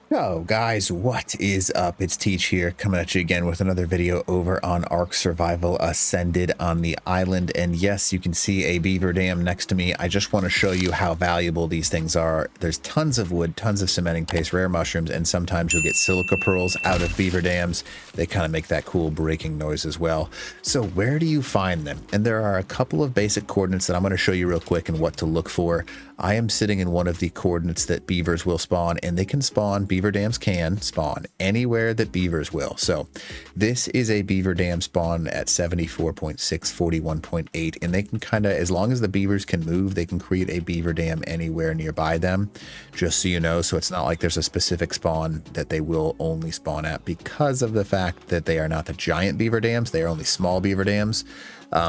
So guys, what is up? It's Teach here, coming at you again with another video over on Ark Survival Ascended on the island. And yes, you can see a beaver dam next to me. I just want to show you how valuable these things are. There's tons of wood, tons of cementing paste, rare mushrooms, and sometimes you'll get silica pearls out of beaver dams. They kind of make that cool breaking noise as well. So where do you find them? And there are a couple of basic coordinates that I'm going to show you real quick and what to look for. I am sitting in one of the coordinates that beavers will spawn, and they can spawn, beaver dams can spawn anywhere that beavers will. So this is a beaver dam spawn at 74.6, 41.8, and they can kind of, as long as the beavers can move, they can create a beaver dam anywhere nearby them, just so you know. So it's not like there's a specific spawn that they will only spawn at, because of the fact that they are not the giant beaver dams, they are only small beaver dams.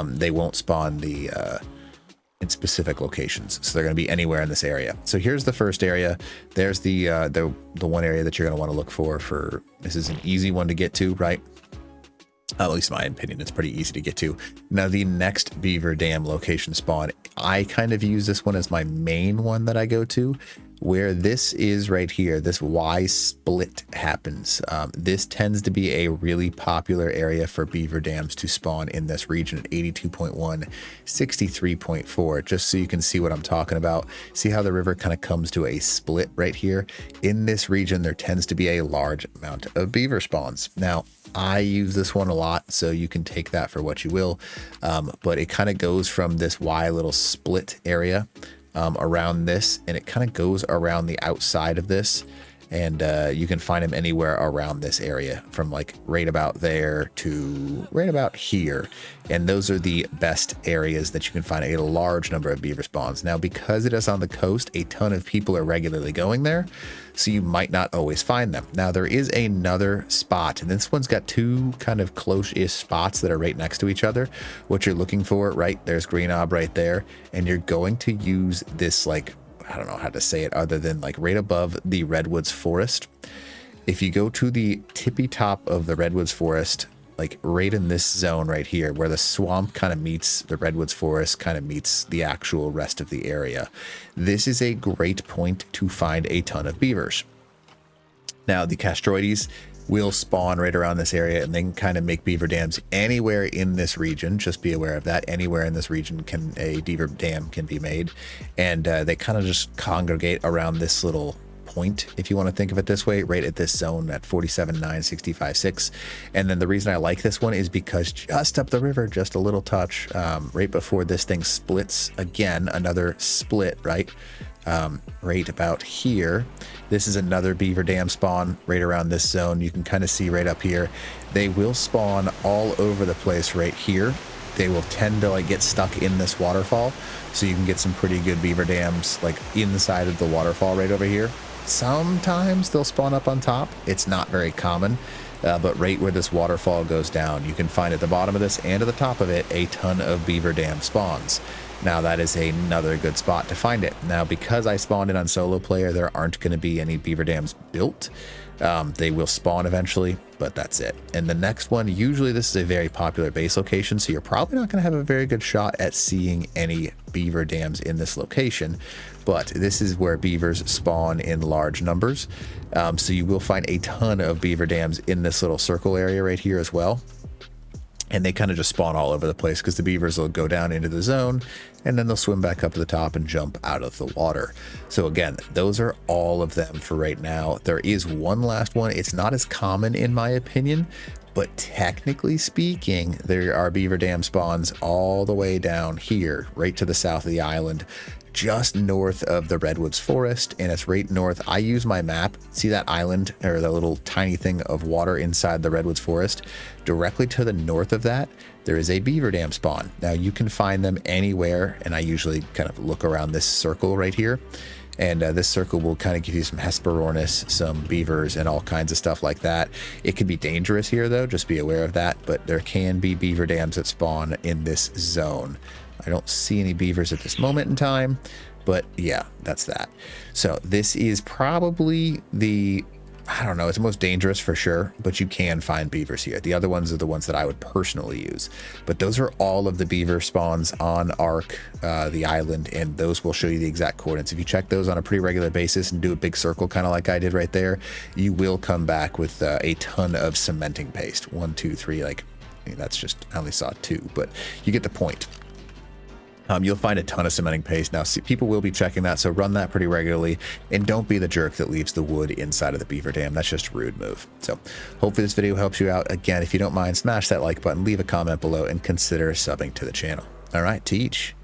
They won't spawn in specific locations, so they're going to be anywhere in this area. So here's the first area. There's the one area that you're going to want to look for. This is an easy one to get to, right? At least in my opinion, it's pretty easy to get to. Now the next beaver dam location spawn, I kind of use this one as my main one that I go to, where this is right here. This Y split happens. This tends to be a really popular area for beaver dams to spawn in this region at 82.1, 63.4, just so you can see what I'm talking about. See how the river kind of comes to a split right here? In this region, there tends to be a large amount of beaver spawns. Now, I use this one a lot, so you can take that for what you will. But it kind of goes from this Y little split area around this, and it kind of goes around the outside of this, and you can find them anywhere around this area, from like right about there to right about here. And those are the best areas that you can find a large number of beaver spawns. Now, because it is on the coast, a ton of people are regularly going there, so you might not always find them. Now, there is another spot, and this one's got two kind of close-ish spots that are right next to each other. What you're looking for, right, there's Green Ob right there, and you're going to use this, like, I don't know how to say it other than like right above the redwoods forest. If you go to the tippy top of the redwoods forest, like right in this zone right here, where the swamp kind of meets the redwoods forest, kind of meets the actual rest of the area, this is a great point to find a ton of beavers. Now, the castroides will spawn right around this area, and they can kind of make beaver dams anywhere in this region. Just be aware of that. Anywhere in this region can a beaver dam can be made, and they kind of just congregate around this little point, if you want to think of it this way, right at this zone at 47.9, 65.6. And then the reason I like this one is because just up the river, just a little touch, right before this thing splits again, another split, right? Right about here, this is another beaver dam spawn right around this zone. You can kind of see right up here, they will spawn all over the place right here. They will tend to like get stuck in this waterfall, so you can get some pretty good beaver dams like inside of the waterfall right over here. Sometimes they'll spawn up on top. It's not very common, but right where this waterfall goes down, you can find at the bottom of this and at the top of it a ton of beaver dam spawns. Now, that is another good spot to find it. Now, because I spawned in on solo player, there aren't going to be any beaver dams built. They will spawn eventually, but that's it. And the next one, usually this is a very popular base location, so you're probably not going to have a very good shot at seeing any beaver dams in this location. But this is where beavers spawn in large numbers. So you will find a ton of beaver dams in this little circle area right here as well. And they kind of just spawn all over the place, because the beavers will go down into the zone and then they'll swim back up to the top and jump out of the water. So again, those are all of them for right now. There is one last one. It's not as common in my opinion, but technically speaking, there are beaver dam spawns all the way down here, right to the south of the island, just north of the redwoods forest, and it's right north. I use my map. See that island, or the little tiny thing of water inside the redwoods forest? Directly to the north of that, there is a beaver dam spawn. Now, you can find them anywhere, and I usually kind of look around this circle right here, and this circle will kind of give you some Hesperornis, some beavers, and all kinds of stuff like that. It can be dangerous here, though, just be aware of that, but there can be beaver dams that spawn in this zone. I don't see any beavers at this moment in time, but yeah, that's that. So this is probably the I don't know, it's most dangerous for sure, but you can find beavers here. The other ones are the ones that I would personally use. But those are all of the beaver spawns on Ark, the island, and those will show you the exact coordinates. If you check those on a pretty regular basis and do a big circle kind of like I did right there, you will come back with a ton of cementing paste. 1, 2, 3, like, I mean, that's just, I only saw 2, but you get the point. You'll find a ton of cementing paste. Now, people will be checking that, so run that pretty regularly, and don't be the jerk that leaves the wood inside of the beaver dam. That's just a rude move. So hopefully this video helps you out. Again, if you don't mind, smash that like button, leave a comment below, and consider subbing to the channel. All right, Teach.